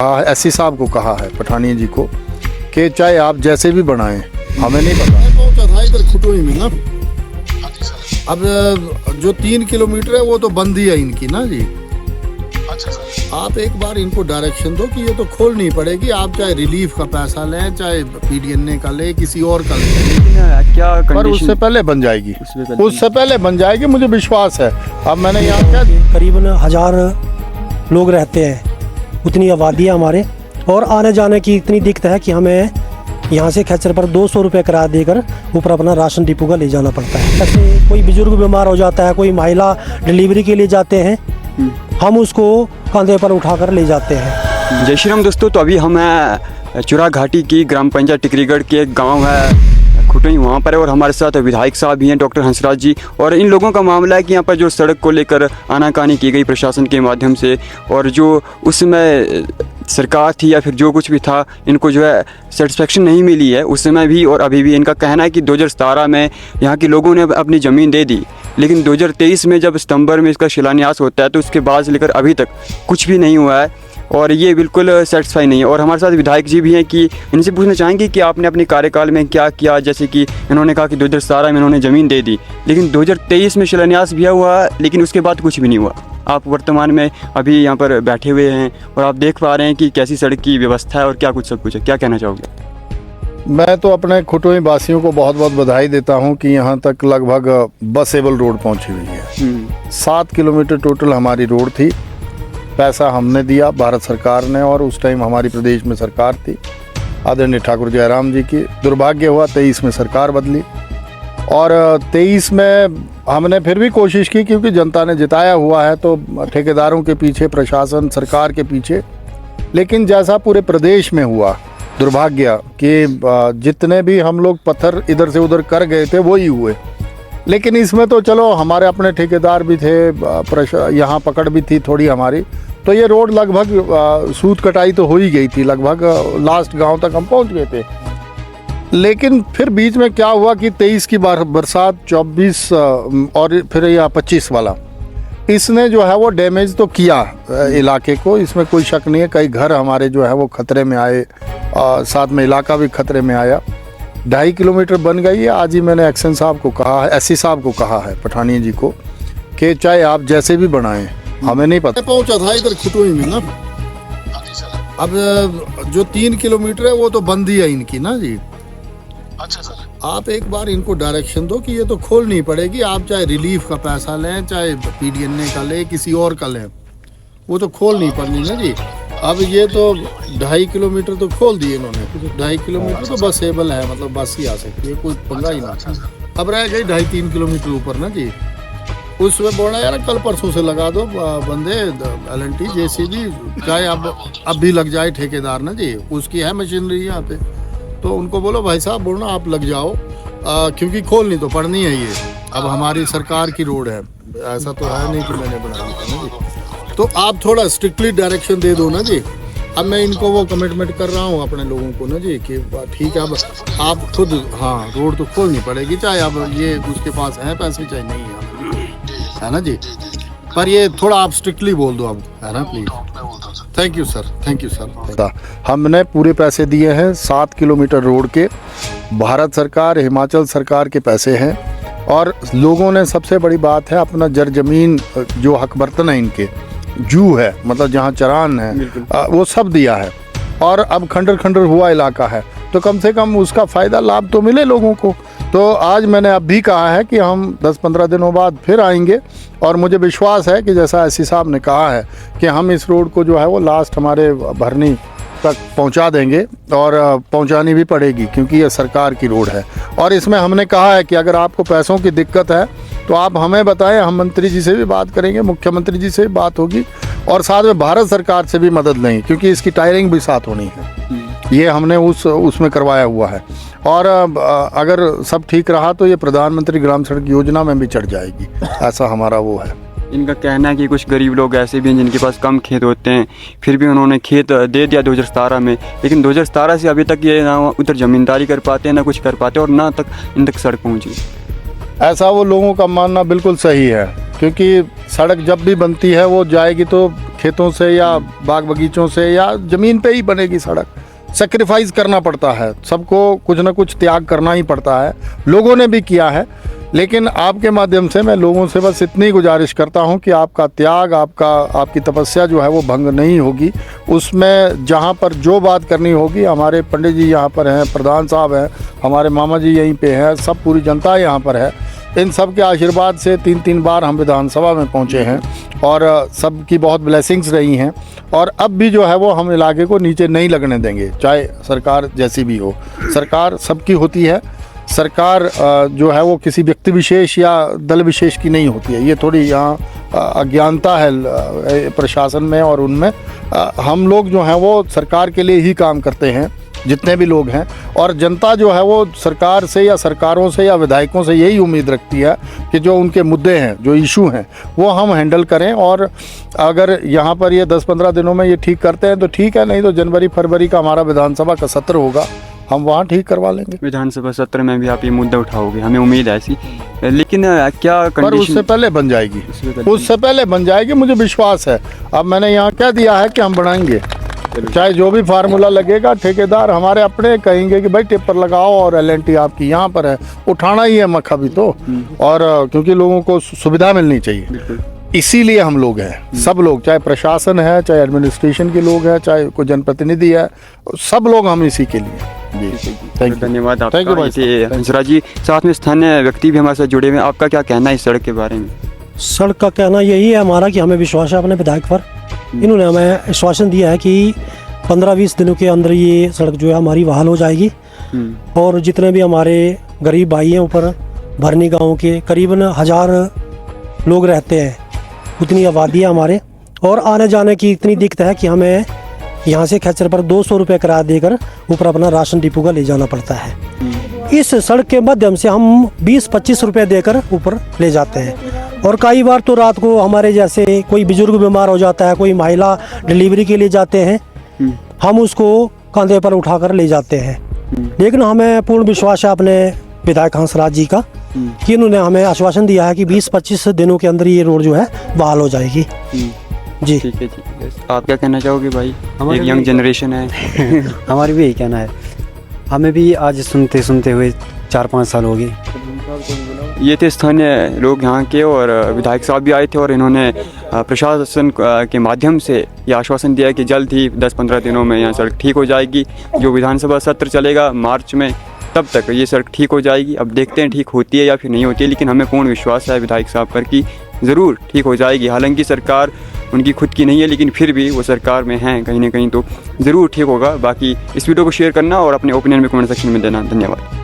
SC साहब को कहा है, पठानिया जी को, कि चाहे आप जैसे भी बनाएं, हमें नहीं पता। पहुंचा था इधर खुटोई में ना, अब जो 3 किलोमीटर है वो तो बंद ही है इनकी ना जी। अच्छा सर, आप एक बार इनको डायरेक्शन दो कि ये तो खोलनी पड़ेगी, आप चाहे रिलीफ का पैसा लें, चाहे पीडीएनए का लें, किसी और का लें, क्या पर उससे पहले बन जाएगी, उससे पहले बन जाएगी, मुझे विश्वास है। अब मैंने यहाँ क्या, करीबन 1000 लोग रहते हैं, उतनी आबादी है हमारे, और आने जाने की इतनी दिक्कत है कि हमें यहाँ से खच्चर पर 200 रुपये किराया देकर ऊपर अपना राशन डिपो का ले जाना पड़ता है। जैसे कोई बुजुर्ग बीमार हो जाता है, कोई महिला डिलीवरी के लिए जाते हैं, हम उसको कंधे पर उठाकर ले जाते हैं। जय श्री राम दोस्तों, तो अभी हम हैं चुरा घाटी की ग्राम पंचायत टिकरीगढ़ के एक गांव है खुटई, वहाँ पर है, और हमारे साथ विधायक साहब भी हैं, डॉक्टर हंसराज जी। और इन लोगों का मामला है कि यहाँ पर जो सड़क को लेकर आनाकानी की गई प्रशासन के माध्यम से, और जो उस समय सरकार थी या फिर जो कुछ भी था, इनको जो है सेटिस्फेक्शन नहीं मिली है उस समय भी और अभी भी। इनका कहना है कि 2017 में यहाँ के लोगों ने अपनी ज़मीन दे दी, लेकिन 2023 में जब सितंबर में इसका शिलान्यास होता है तो उसके बाद से लेकर अभी तक कुछ भी नहीं हुआ है, और ये बिल्कुल सेटिस्फाई नहीं है। और हमारे साथ विधायक जी भी हैं कि इनसे पूछना चाहेंगे कि आपने अपने कार्यकाल में क्या किया। जैसे कि इन्होंने कहा कि 2017 में इन्होंने ज़मीन दे दी, लेकिन 2023 में शिलान्यास भी हुआ, लेकिन उसके बाद कुछ भी नहीं हुआ। आप वर्तमान में अभी यहाँ पर बैठे हुए हैं और आप देख पा रहे हैं कि कैसी सड़क की व्यवस्था है और क्या कुछ सब कुछ है, क्या कहना चाहोगे? मैं तो अपने खुटोई वासियों को बहुत बहुत बधाई देता हूँ कि यहाँ तक लगभग बसेबल रोड पहुँची हुई है। 7 किलोमीटर टोटल हमारी रोड थी, पैसा हमने दिया भारत सरकार ने, और उस टाइम हमारी प्रदेश में सरकार थी आदरणीय ठाकुर जयराम जी की। दुर्भाग्य हुआ 23 में सरकार बदली, और 23 में हमने फिर भी कोशिश की, क्योंकि जनता ने जिताया हुआ है, तो ठेकेदारों के पीछे, प्रशासन सरकार के पीछे। लेकिन जैसा पूरे प्रदेश में हुआ, दुर्भाग्य कि जितने भी हम लोग पत्थर इधर से उधर कर गए थे वही हुए। लेकिन इसमें तो चलो हमारे अपने ठेकेदार भी थे, यहाँ पकड़ भी थी थोड़ी हमारी, तो ये रोड लगभग सूत कटाई तो हो ही गई थी, लगभग लास्ट गांव तक हम पहुंच गए थे। लेकिन फिर बीच में क्या हुआ कि 23 की बरसात, 24 और फिर यह 25 वाला, इसने जो है वो डैमेज तो किया इलाके को, इसमें कोई शक नहीं है। कई घर हमारे जो है वो खतरे में आए, साथ में इलाका भी खतरे में आया। 2.5 किलोमीटर बन गई है। आज ही मैंने एक्शन साहब को कहा है, एससी साहब को कहा है, पठानिया जी को, कि चाहे आप जैसे भी बनाएं, हमें नहीं पता। पहुंचा था इधर खुटोई में ना, अब जो 3 किलोमीटर है वो तो बंद ही है इनकी ना जी। अच्छा सर, आप एक बार इनको डायरेक्शन दो कि ये तो खोलनी पड़ेगी, आप चाहे रिलीफ का पैसा लें, चाहे पीडीएनए का लें, किसी और का लें, वो तो खोलनी पड़नी ना जी। अब ये तो 2.5 किलोमीटर तो खोल दिए इन्होंने, 2.5 किलोमीटर तो बसेबल है, मतलब बस ही आ सकती है, कोई पंगा ही ना। अब रह गई 2.5-3 किलोमीटर ऊपर ना जी। उसमें बोला यार कल परसों से लगा दो बंदे, LNT JCB, चाहे अब भी लग जाए ठेकेदार ना जी, उसकी है मशीनरी यहाँ पे, तो उनको बोलो भाई साहब बोलना आप लग जाओ, क्योंकि खोलनी तो पड़नी है ये। अब हमारी सरकार की रोड है, ऐसा तो है नहीं कि मैंने बनाई है ना जी, तो आप थोड़ा स्ट्रिक्टली डायरेक्शन दे दो ना जी। अब मैं इनको वो कमिटमेंट कर रहा हूँ अपने लोगों को ना जी कि ठीक है, अब आप खुद, हाँ रोड तो खोलनी पड़ेगी, चाहे अब ये उसके पास है पैसे चाहे नहीं है ना जी, पर ये थोड़ा आप स्ट्रिक्टली बोल दो अब, है ना please. Thank you sir, thank you sir. हमने पूरे पैसे दिए हैं 7 किलोमीटर रोड के, भारत सरकार, हिमाचल सरकार के पैसे हैं, और लोगों ने, सबसे बड़ी बात है, अपना जर जमीन जो हक बर्तन है इनके, जू है, मतलब जहाँ चरान है, वो सब दिया है, और अब खंडर खंडर हुआ इलाका है, तो कम से कम उसका फ़ायदा लाभ तो मिले लोगों को। तो आज मैंने अब भी कहा है कि हम 10-15 दिनों बाद फिर आएंगे, और मुझे विश्वास है कि जैसा एससी साहब ने कहा है कि हम इस रोड को जो है वो लास्ट हमारे भरनी तक पहुंचा देंगे, और पहुंचानी भी पड़ेगी, क्योंकि ये सरकार की रोड है। और इसमें हमने कहा है कि अगर आपको पैसों की दिक्कत है तो आप हमें बताएं, हम मंत्री जी से भी बात करेंगे, मुख्यमंत्री जी से भी बात होगी, और साथ में भारत सरकार से भी मदद लेंगे, क्योंकि इसकी टायरिंग भी साथ होनी है। ये हमने उसमें करवाया हुआ है, और अगर सब ठीक रहा तो ये प्रधानमंत्री ग्राम सड़क योजना में भी चढ़ जाएगी, ऐसा हमारा वो है। इनका कहना है कि कुछ गरीब लोग ऐसे भी हैं जिनके पास कम खेत होते हैं, फिर भी उन्होंने खेत दे दिया 2017 में, लेकिन 2017 से अभी तक ये ना उधर ज़मींदारी कर पाते हैं, ना कुछ कर पाते, और ना तक इन तक सड़क पहुँची। ऐसा वो लोगों का मानना बिल्कुल सही है, क्योंकि सड़क जब भी बनती है वो जाएगी तो खेतों से या बाग बगीचों से या ज़मीन पे ही बनेगी सड़क। सेक्रीफाइस करना पड़ता है, सबको कुछ ना कुछ त्याग करना ही पड़ता है, लोगों ने भी किया है। लेकिन आपके माध्यम से मैं लोगों से बस इतनी गुजारिश करता हूं कि आपका त्याग, आपकी तपस्या जो है वो भंग नहीं होगी। उसमें जहां पर जो बात करनी होगी, हमारे पंडित जी यहाँ पर हैं, प्रधान साहब हैं, हमारे मामा जी यहीं पे हैं, सब पूरी जनता यहाँ पर है। इन सब के आशीर्वाद से 3 बार हम विधानसभा में पहुँचे हैं और सबकी बहुत ब्लेसिंग्स रही हैं। और अब भी जो है वो हम इलाके को नीचे नहीं लगने देंगे, चाहे सरकार जैसी भी हो। सरकार सबकी होती है, सरकार जो है वो किसी व्यक्ति विशेष या दल विशेष की नहीं होती है। ये थोड़ी यहाँ अज्ञानता है प्रशासन में और उनमें। हम लोग जो हैं वो सरकार के लिए ही काम करते हैं, जितने भी लोग हैं, और जनता जो है वो सरकार से या सरकारों से या विधायकों से यही उम्मीद रखती है कि जो उनके मुद्दे हैं, जो इशू हैं, वो हम हैंडल करें। और अगर यहाँ पर ये 10-15 दिनों में ये ठीक करते हैं तो ठीक है, नहीं तो जनवरी फरवरी का हमारा विधानसभा का सत्र होगा, हम वहाँ ठीक करवा लेंगे। विधानसभा सत्र में भी आप ये मुद्दा उठाओगे, हमें उम्मीद है ऐसी। लेकिन क्या पर कंडीशन? उससे पहले बन जाएगी, उससे पहले बन जाएगी, मुझे विश्वास है। अब मैंने यहाँ क्या दिया है कि हम बढ़ाएंगे, चाहे जो भी फार्मूला लगेगा। ठेकेदार हमारे अपने कहेंगे कि भाई टिप्पर लगाओ और LNT आपकी यहाँ पर है, उठाना ही है मक्खा भी तो। और क्योंकि लोगों को सुविधा मिलनी चाहिए, इसीलिए हम लोग हैं, सब लोग, चाहे प्रशासन है, चाहे एडमिनिस्ट्रेशन के लोग हैं, चाहे कोई जनप्रतिनिधि है, सब लोग हम इसी के लिए। जी थैंक यू, धन्यवाद थैंक यू आपका। भाई ये हंसराज जी, साथ में स्थानीय व्यक्ति भी हमारे साथ जुड़े हुए हैं। आपका क्या कहना है इस सड़क के बारे में? सड़क का कहना यही है हमारा कि हमें विश्वास है अपने विधायक पर। इन्होंने हमें आश्वासन दिया है कि 15-20 दिनों के अंदर ये सड़क जो है हमारी बहाल हो जाएगी। और जितने भी हमारे गरीब भाई हैं ऊपर भरनी गांव के करीबन 1000 लोग रहते हैं, उतनी आबादी है हमारे, और आने जाने की इतनी दिक्कत है कि हमें यहाँ से खच्चर पर 200 रुपये किराया देकर ऊपर अपना राशन डिपो का ले जाना पड़ता है। इस सड़क के माध्यम से हम 20-25 रुपये देकर ऊपर ले जाते हैं। और कई बार तो रात को हमारे जैसे कोई बुजुर्ग बीमार हो जाता है, कोई महिला डिलीवरी के लिए जाते हैं, हम उसको कंधे पर उठाकर ले जाते हैं। लेकिन हमें पूर्ण विश्वास है अपने विधायक हंसराज जी का कि इन्होंने हमें आश्वासन दिया है कि 20-25 दिनों के अंदर ये रोड जो है बहाल हो जाएगी। जी ठीक है जी। आप क्या कहना चाहोगे भाई? एक यंग जनरेशन है। हमारी भी यही कहना है, हमें भी आज सुनते सुनते हुए 4-5 साल हो गए। ये थे स्थानीय लोग यहाँ के, और विधायक साहब भी आए थे, और इन्होंने प्रशासन के माध्यम से ये आश्वासन दिया कि जल्द ही 10-15 दिनों में यहाँ सड़क ठीक हो जाएगी। जो विधानसभा सत्र चलेगा मार्च में, तब तक ये सड़क ठीक हो जाएगी। अब देखते हैं ठीक होती है या फिर नहीं होती है, लेकिन हमें पूर्ण विश्वास है विधायक साहब पर कि ज़रूर ठीक हो जाएगी। हालांकि सरकार उनकी खुद की नहीं है, लेकिन फिर भी वो सरकार में हैं कहीं ना कहीं, तो ज़रूर ठीक होगा। बाकी इस वीडियो को शेयर करना और अपने ओपिनियन में कमेंट सेक्शन में देना। धन्यवाद।